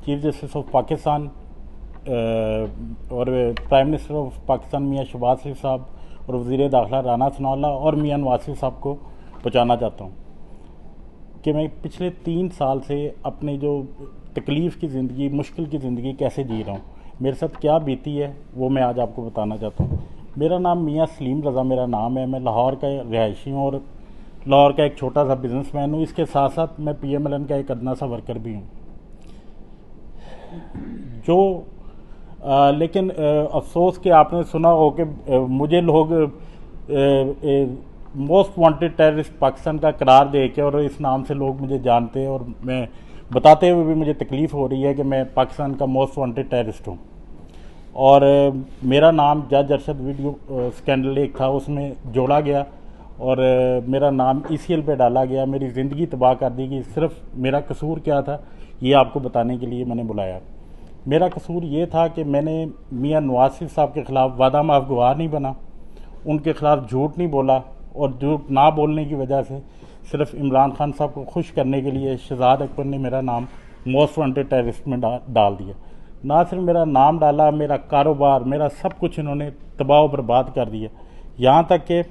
Chief justice of Pakistan और prime minister of Pakistan मियाँ शहबाज शरीफ साहब और वज़ीर दाखिला राना सनाउल्लाह और मियाँ नवाज शरीफ साहब को पहुँचाना चाहता हूँ कि मैं पिछले 3 साल से अपनी जो तकलीफ़ की ज़िंदगी, मुश्किल की ज़िंदगी कैसे जी रहा हूँ, मेरे साथ क्या बीती है, वो मैं आज आपको बताना चाहता हूँ। मेरा नाम मियाँ सलीम रज़ा मेरा नाम है। मैं लाहौर का रिहायशी हूँ और लाहौर का एक छोटा सा बिजनेसमैन हूँ। इसके साथ साथ मैं PMLN का एक अदना सा वर्कर भी हूँ। लेकिन अफसोस कि आपने सुना हो कि मुझे लोग मोस्ट वांटेड टेररिस्ट पाकिस्तान का करार दे के और इस नाम से लोग मुझे जानते हैं, और मैं बताते हुए भी मुझे तकलीफ़ हो रही है कि मैं पाकिस्तान का मोस्ट वांटेड टेररिस्ट हूँ। और मेरा नाम जज अरशद वीडियो स्कैंडल एक था, उसमें जोड़ा गया और मेरा नाम ECL पे डाला गया। मेरी ज़िंदगी तबाह कर दी गई। सिर्फ मेरा कसूर क्या था, ये आपको बताने के लिए मैंने बुलाया। मेरा कसूर ये था कि मैंने मियाँ नवाज शरीफ साहब के ख़िलाफ़ वादा माफ़ गवाह नहीं बना, उनके ख़िलाफ़ झूठ नहीं बोला, और झूठ ना बोलने की वजह से सिर्फ इमरान खान साहब को खुश करने के लिए शहजाद अकबर ने मेरा नाम मोस्ट वांटेड टेररिस्ट में डाल दिया। ना सिर्फ मेरा नाम डाला, मेरा कारोबार, मेरा सब कुछ इन्होंने तबाह बर्बाद कर दिया। यहाँ तक कि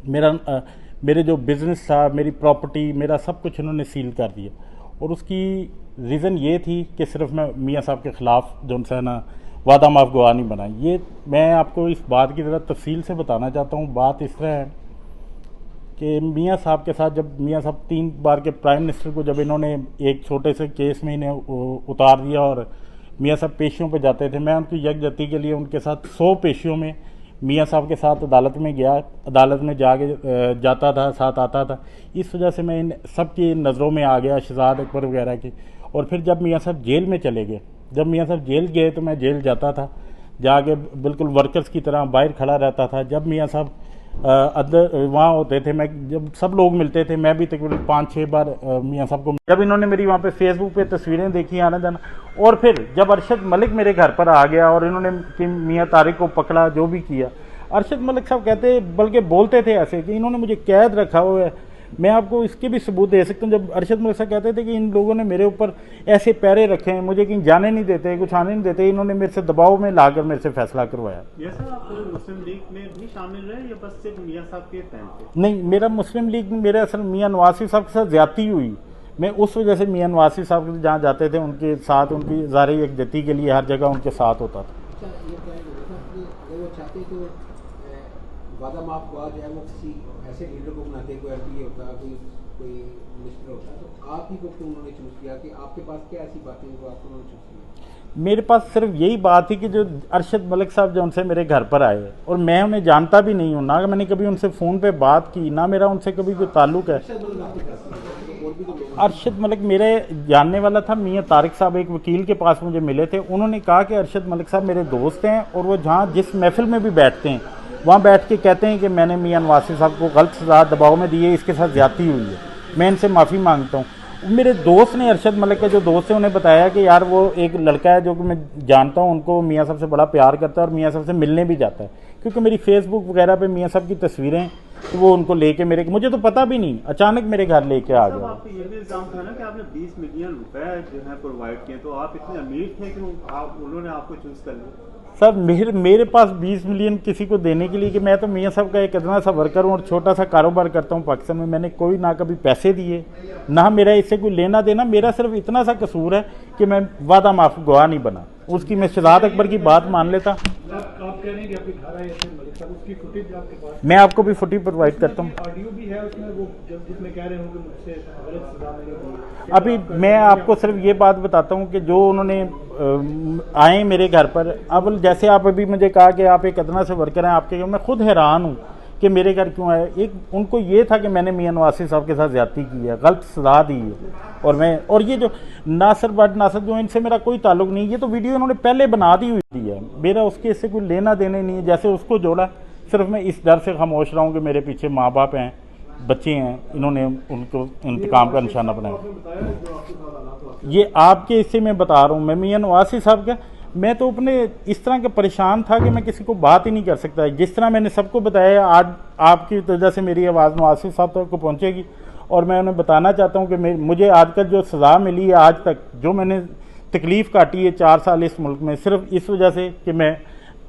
मेरे जो बिज़नेस था, मेरी प्रॉपर्टी, मेरा सब कुछ इन्होंने सील कर दिया। और उसकी रीज़न ये थी कि सिर्फ मैं मियाँ साहब के ख़िलाफ़ जो उनसे ना वादा माफ़ गवाह नहीं बना। ये मैं आपको इस बात की ज़रा तफसील से बताना चाहता हूँ। बात इस तरह है कि मियाँ साहब के साथ जब मियाँ साहब 3 बार के प्राइम मिनिस्टर को जब इन्होंने एक छोटे से केस में इन्हें उतार दिया और मियाँ साहब पेशियों पे जाते थे, मैं उनकी यकजहती के लिए उनके साथ 100 पेशियों में मियाँ साहब के साथ अदालत में गया, अदालत में जाता था, साथ आता था। इस वजह से मैं इन सब की नज़रों में आ गया, शहजाद अकबर वगैरह की। और फिर जब मियाँ साहब जेल में चले गए, जब मियाँ साहब जेल गए तो मैं जेल जाता था, जाके बिल्कुल वर्कर्स की तरह बाहर खड़ा रहता था। जब मियाँ साहब अंदर वहाँ होते थे, मैं जब सब लोग मिलते थे, मैं भी तकरीबन 5-6 बार मियाँ साहब को, जब इन्होंने मेरी वहाँ पे फेसबुक पे तस्वीरें देखी आना जाना, और फिर जब अरशद मलिक मेरे घर पर आ गया और इन्होंने मियाँ तारिक को पकड़ा, जो भी किया, अरशद मलिक साहब कहते बल्कि बोलते थे ऐसे कि इन्होंने मुझे कैद रखा हुआ है। मैं आपको इसके भी सबूत दे सकता हूँ। जब अरशद मलिक साहब कहते थे कि इन लोगों ने मेरे ऊपर ऐसे पैरे रखे हैं, मुझे कहीं जाने नहीं देते, कुछ आने नहीं देते, इन्होंने मेरे से दबाव में लाकर मेरे से फैसला करवाया। ये सर आप मुस्लिम लीग में भी शामिल रहे या बस सिर्फ मियाँ साहब के फैन थे? नहीं, मेरा मुस्लिम लीग में मेरे असल मियाँ नवाज शरीफ साहब के साथ ज्यादती हुई। मैं उस वजह से मियाँ नवाज शरीफ साहब जहाँ जाते थे उनके साथ, उनकी ज़ाहिर यकजहती के लिए हर जगह उनके साथ होता था। वादा माफ हुआ जो है वो किसी ऐसे लीडर को बनाते, कोई MP होता, कोई मिनिस्टर होता, तो आप ही को क्यों उन्होंने चूज किया? कि आपके पास क्या ऐसी बातें जो आपको उन्होंने चूज किया? मेरे पास सिर्फ यही बात थी कि जो अरशद मलिक साहब जो उनसे मेरे घर पर आए, और मैं उन्हें जानता भी नहीं हूँ, ना मैंने कभी उनसे फ़ोन पे बात की, ना मेरा उनसे कभी कोई ताल्लुक है। अरशद मलिक मेरे जानने वाला था मियाँ तारिक साहब, एक वकील के पास मुझे मिले थे। उन्होंने कहा कि अरशद मलिक साहब मेरे दोस्त हैं और वो जहाँ जिस महफिल में भी बैठते हैं वहाँ बैठ के कहते हैं कि मैंने मियाँ नवाज शरीफ साहब को गलत सज़ा दबाव में दी है, इसके साथ ज़्यादती हुई है, मैं इनसे माफ़ी मांगता हूँ। मेरे दोस्त ने, अरशद मलिक के जो दोस्त हैं, उन्हें बताया कि यार वो एक लड़का है जो कि मैं जानता हूँ, उनको मियाँ साहब से बड़ा प्यार करता है और मियाँ साहब से मिलने भी जाता है, क्योंकि मेरी फेसबुक वगैरह पे मियाँ साहब की तस्वीरें, तो वो उनको लेके मुझे तो पता भी नहीं, अचानक मेरे घर लेके आ गया। आपको ये भी इल्जाम था ना कि आपने 20 मिलियन रुपए जो है प्रोवाइड किए, तो आप इतने अमीर थे कि उन्होंने आपको चूज कर लिया? सर मेरे पास 20 मिलियन किसी को देने के लिए, कि मैं तो मियाँ साहब का एक इतना सा वर्कर हूँ और छोटा सा कारोबार करता हूँ पाकिस्तान में। मैंने कोई ना कभी पैसे दिए, ना मेरा इससे कोई लेना देना। मेरा सिर्फ इतना सा कसूर है कि मैं वादा माफ गवाह नहीं बना, उसकी मैं शहजाद अकबर की बात मान लेता। आप कह रहे हैं कि आपके घर आए थे मलिक साहब, उसकी फुटेज आपके पास? मैं आपको भी फुटेज प्रोवाइड करता हूँ। ऑडियो भी है उसमें, वो जब जिसमें कह रहे होंगे मुझसे गलत सजा मैंने दी। अभी मैं आपको सिर्फ ये बात बताता हूँ कि जो उन्होंने आए मेरे घर पर, अब जैसे आप अभी मुझे कहा कि आप एक अदना से वर्कर हैं आपके, मैं खुद हैरान हूँ कि मेरे घर क्यों आए। एक उनको ये था कि मैंने मियाँ नवाज शरीफ साहब के साथ ज्यादती की है, गलत सजा दी है, और ये जो नासिर बट नासिर, जो इनसे मेरा कोई ताल्लुक नहीं, ये तो वीडियो इन्होंने पहले बना दी हुई है, मेरा उसके इससे कोई लेना देने नहीं है। जैसे उसको जोड़ा, सिर्फ मैं इस डर से खामोश रहा हूँ कि मेरे पीछे माँ बाप हैं, बच्चे हैं, इन्होंने उनको इंतकाम का निशाना बनाया। ये आपके हिस्से में बता रहा हूँ मैं मियाँ नवाज शरीफ साहब का। मैं तो अपने इस तरह के परेशान था कि मैं किसी को बात ही नहीं कर सकता। जिस तरह मैंने सबको बताया, आज आपकी वजह से मेरी आवाज़ नवाज शरीफ साहब तक को पहुँचेगी और मैं उन्हें बताना चाहता हूँ कि मुझे आज तक जो सज़ा मिली है, आज तक जो मैंने तकलीफ़ काटी है 4 साल इस मुल्क में, सिर्फ इस वजह से कि मैं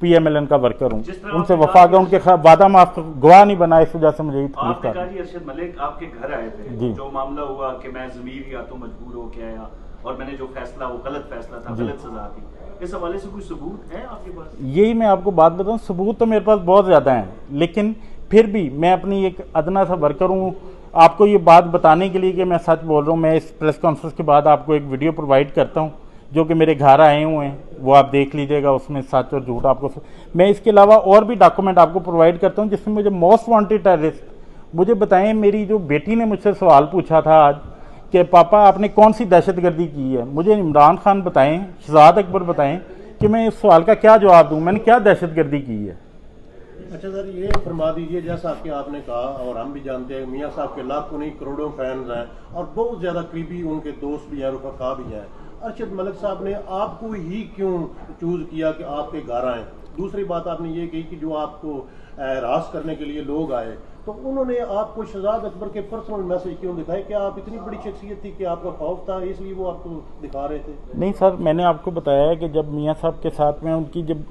PMLN का वर्कर हूँ, उनसे वफा का, उनके खिलाफ वादा माफ गवाह नहीं बना, इस वजह से मुझे तकलीफ का। अरशद मलिक आपके घर आए थे, जो मामला हुआ कि मैं ज़मीर या तो मजबूर होके आया और मैंने जो फैसला वो गलत फैसला था, गलत सजा थी, इस हवाले से कोई सबूत है आपके पास? यही मैं आपको बात बताऊँ, सबूत तो मेरे पास बहुत ज़्यादा हैं, लेकिन फिर भी मैं अपनी एक अदना सा वर्कर हूँ, आपको ये बात बताने के लिए कि मैं सच बोल रहा हूँ। मैं इस प्रेस कॉन्फ्रेंस के बाद आपको एक वीडियो प्रोवाइड करता हूँ जो कि मेरे घर आए हुए हैं, वो आप देख लीजिएगा, उसमें सच और झूठ आपको। मैं इसके अलावा और भी डॉक्यूमेंट आपको प्रोवाइड करता हूँ जिसमें मुझे मोस्ट वांटेड टेररिस्ट मुझे बताएं। मेरी जो बेटी ने मुझसे सवाल पूछा था आज कि पापा आपने कौन सी दहशतगर्दी की है, मुझे इमरान खान बताएं, शहजाद अकबर बताएं कि मैं इस सवाल का क्या जवाब दूँ, मैंने क्या दहशतगर्दी की है। अच्छा सर, ये फरमा दीजिए, जैसा कि आपने कहा और हम भी जानते हैं, मियाँ साहब के लाखों नहीं करोड़ों फैंस हैं और बहुत ज़्यादा करीबी उनके दोस्त भी हैं, रुफ़क़ा भी हैं। अरशद मलिक साहब ने आपको ही क्यों चूज़ किया कि आपके घर आएँ? दूसरी बात आपने ये कही कि जो आपको हरास करने के लिए लोग आए, तो उन्होंने आपको शहजाद अकबर के पर्सनल मैसेज क्यों दिखाए? क्या आप इतनी बड़ी शख्सियत थी कि आपका खौफ था, इसलिए वो आपको दिखा रहे थे? नहीं सर, मैंने आपको बताया है कि जब मियाँ साहब के साथ में उनकी जब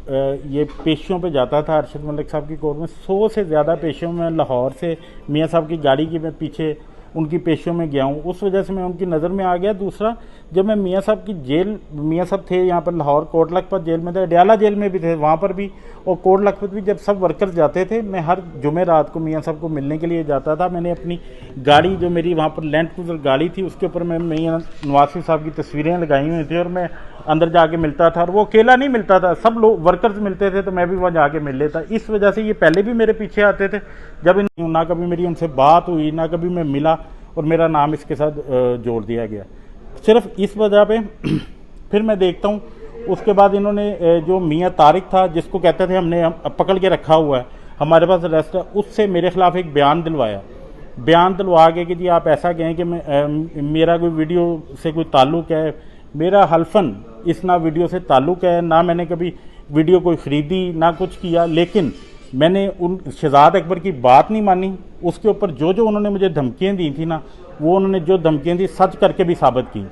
ये पेशियों पे जाता था अरशद मलिक साहब की कोर्ट में, 100 से ज़्यादा पेशियों में लाहौर से मियाँ साहब की गाड़ी की मैं पीछे उनकी पेशियों में गया हूँ, उस वजह से मैं उनकी नज़र में आ गया। दूसरा, जब मैं मियाँ साहब की जेल, मियाँ साहब थे यहाँ पर लाहौर कोट लखपत जेल में थे, अडयाला जेल में भी थे, वहाँ पर भी, और कोट लखपत भी जब सब वर्कर्स जाते थे, मैं हर जुमे रात को मियाँ साहब को मिलने के लिए जाता था। मैंने अपनी गाड़ी, जो मेरी वहाँ पर लैंड क्रूज़र गाड़ी थी, उसके ऊपर मैं मियाँ नवाज शरीफ साहब की तस्वीरें लगाई हुई थी और मैं अंदर जाके मिलता था। और वो अकेला नहीं मिलता था, सब लोग वर्कर्स मिलते थे, तो मैं भी वहाँ जाके मिल लेता। इस वजह से ये पहले भी मेरे पीछे आते थे, जब ना कभी मेरी उनसे बात हुई, ना कभी मैं मिला और मेरा नाम इसके साथ जोड़ दिया गया, सिर्फ इस वजह पे। फिर मैं देखता हूँ उसके बाद इन्होंने जो मियाँ तारिक था, जिसको कहते थे हमने पकड़ के रखा हुआ है, हमारे पास अरेस्ट है, उससे मेरे खिलाफ एक बयान दिलवाया। बयान दिलवा के कि जी आप ऐसा कहें कि मेरा कोई वीडियो से कोई ताल्लुक़ है। मेरा हल्फन इस ना वीडियो से ताल्लुक़ है, ना मैंने कभी वीडियो कोई ख़रीदी, ना कुछ किया, लेकिन मैंने उन शहजाद अकबर की बात नहीं मानी। उसके ऊपर जो जो उन्होंने मुझे धमकियाँ दी थी ना, वो उन्होंने जो धमकियाँ दी सच करके भी साबित की।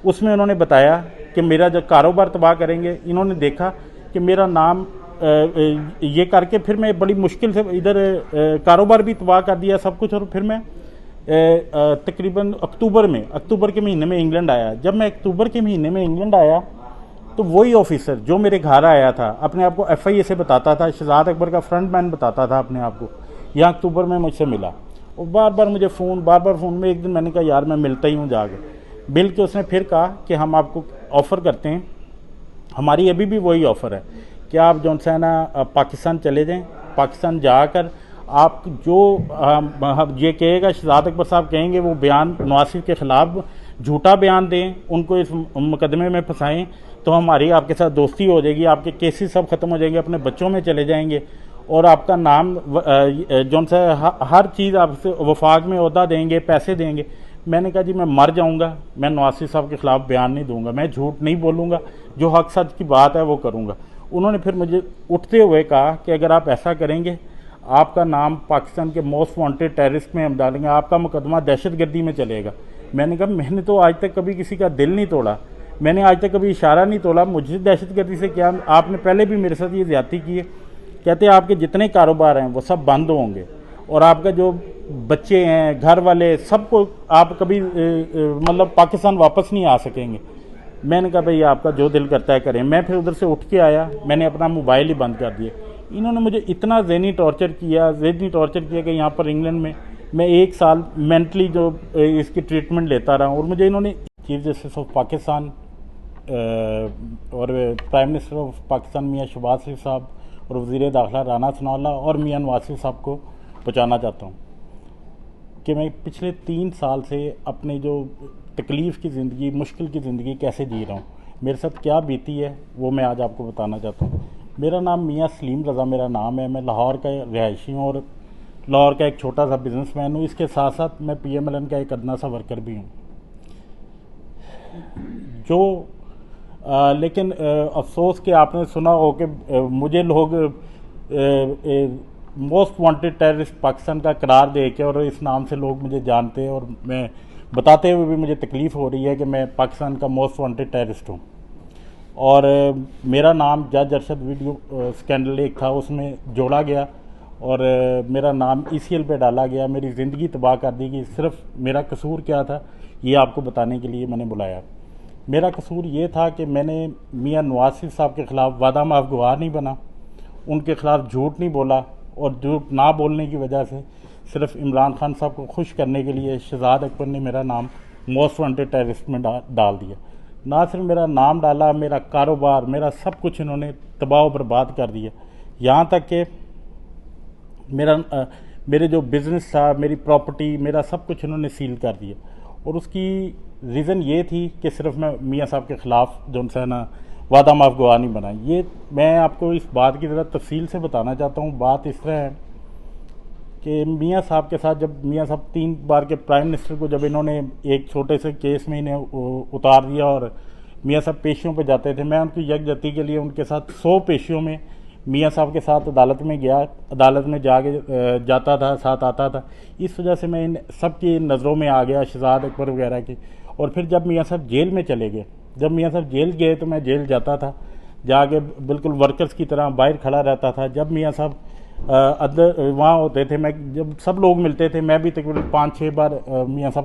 उसमें उन्होंने बताया कि मेरा जब कारोबार तबाह करेंगे, इन्होंने देखा कि मेरा नाम ये करके फिर मैं बड़ी मुश्किल से इधर कारोबार भी तबाह कर दिया सब कुछ। और फिर मैं तकरीबन अक्टूबर के महीने में इंग्लैंड आया। जब मैं अक्टूबर के महीने में इंग्लैंड आया तो वही ऑफिसर जो मेरे घर आया था, अपने आप को FIA से बताता था, शहजाद अकबर का फ्रंट मैन बताता था अपने आप को, यहाँ अक्टूबर में मुझसे मिला और बार बार फ़ोन में। एक दिन मैंने कहा यार मैं मिलता ही हूँ जाके। मिल के उसने फिर कहा कि हम आपको ऑफ़र करते हैं, हमारी अभी भी वही ऑफ़र है कि आप जो है ना पाकिस्तान चले जाएँ, पाकिस्तान जाकर आप जो ये कहेगा शहजाद अकबर साहब कहेंगे वो बयान नवाज शरीफ के ख़िलाफ़ झूठा बयान दें, उनको इस मुकदमे में फंसाएं, तो हमारी आपके साथ दोस्ती हो जाएगी, आपके केसेस सब ख़त्म हो जाएंगे, अपने बच्चों में चले जाएंगे और आपका नाम जो सा हर चीज़ आपसे वफाक में ओहदा देंगे, पैसे देंगे। मैंने कहा जी मैं मर जाऊंगा, मैं नवाज शरीफ साहब के ख़िलाफ़ बयान नहीं दूंगा, मैं झूठ नहीं बोलूँगा, जो हक सच की बात है वो करूँगा। उन्होंने फिर मुझे उठते हुए कहा कि अगर आप ऐसा करेंगे, आपका नाम पाकिस्तान के मोस्ट वांटेड टेररिस्ट में हम डालेंगे, आपका मुकदमा दहशतगर्दी में चलेगा। मैंने कहा मैंने तो आज तक कभी किसी का दिल नहीं तोड़ा, मैंने आज तक कभी इशारा नहीं तोड़ा, मुझे दहशतगर्दी से क्या, आपने पहले भी मेरे साथ ये ज़्यादती की है। कहते हैं आपके जितने कारोबार हैं वो सब बंद होंगे और आपका जो बच्चे हैं, घर वाले, सबको आप कभी मतलब पाकिस्तान वापस नहीं आ सकेंगे। मैंने कहा भाई आपका जो दिल करता है करें। मैं फिर उधर से उठ के आया, मैंने अपना मोबाइल ही बंद कर दिया। इन्होंने मुझे इतना ज़हनी टॉर्चर किया कि यहाँ पर इंग्लैंड में मैं 1 साल मेंटली जो इसकी ट्रीटमेंट लेता रहा और मुझे इन्होंने चीफ जस्टिस ऑफ पाकिस्तान और प्राइम मिनिस्टर ऑफ पाकिस्तान मियाँ शहबाज शरीफ साहब और वज़ीर दाखिला राना सनाउल्लाह और मियाँ नवाज शरीफ साहब को पहुँचाना चाहता हूँ कि मैं पिछले 3 साल से अपनी जो तकलीफ़ की ज़िंदगी, मुश्किल की ज़िंदगी कैसे जी रहा हूँ, मेरे साथ क्या बीती है, वो मैं आज आपको बताना चाहता हूँ। मेरा नाम मियाँ सलीम रज़ा मेरा नाम है, मैं लाहौर का रिहायशी हूँ और लाहौर का एक छोटा सा बिजनेसमैन हूँ। इसके साथ साथ मैं PMLN का एक अदना सा वर्कर भी हूँ। लेकिन अफसोस कि आपने सुना हो कि मुझे लोग मोस्ट वांटेड टेररिस्ट पाकिस्तान का करार दे के, और इस नाम से लोग मुझे जानते हैं और मैं बताते हुए भी मुझे तकलीफ़ हो रही है कि मैं पाकिस्तान का मोस्ट वांटेड टेररिस्ट हूँ। और मेरा नाम जज अरशद वीडियो स्कैंडल एक था, उसमें जोड़ा गया और मेरा नाम ECL पे डाला गया, मेरी ज़िंदगी तबाह कर दी गई। सिर्फ मेरा कसूर क्या था ये आपको बताने के लिए मैंने बुलाया। मेरा कसूर ये था कि मैंने मियां नवाज शरीफ साहब के ख़िलाफ़ वादा माफ गवाह नहीं बना, उनके ख़िलाफ़ झूठ नहीं बोला, और झूठ ना बोलने की वजह से सिर्फ इमरान खान साहब को खुश करने के लिए शहजाद अकबर ने मेरा नाम मोस्ट वांटेड टेररिस्ट में डाल दिया। ना सिर्फ मेरा नाम डाला, मेरा कारोबार, मेरा सब कुछ इन्होंने तबाह और बर्बाद कर दिया। यहाँ तक कि मेरे जो बिज़नेस था, मेरी प्रॉपर्टी, मेरा सब कुछ इन्होंने सील कर दिया। और उसकी रीज़न ये थी कि सिर्फ मैं मियाँ साहब के ख़िलाफ़ जो है ना वादा माफ गवाह नहीं बना। ये मैं आपको इस बात की ज़रा तफसील से बताना चाहता हूँ। बात इस तरह है कि मियाँ साहब के साथ जब मियाँ साहब 3 बार के प्राइम मिनिस्टर को जब इन्होंने एक छोटे से केस में इन्हें उतार दिया और मियाँ साहब पेशियों पे जाते थे, मैं उनकी यकजहती के लिए उनके साथ 100 पेशियों में मियाँ साहब के साथ अदालत में गया, अदालत में जाता था, साथ आता था। इस वजह से मैं इन सब की नज़रों में आ गया, शहजाद अकबर वगैरह की। और फिर जब मियाँ साहब जेल में चले गए, जब मियाँ साहब जेल गए तो मैं जेल जाता था, जाके बिल्कुल वर्कर्स की तरह बाहर खड़ा रहता था। जब मियाँ साहब अंदर वहाँ होते थे, मैं जब सब लोग मिलते थे, मैं भी तकरीबन 5-6 बार मियाँ साहब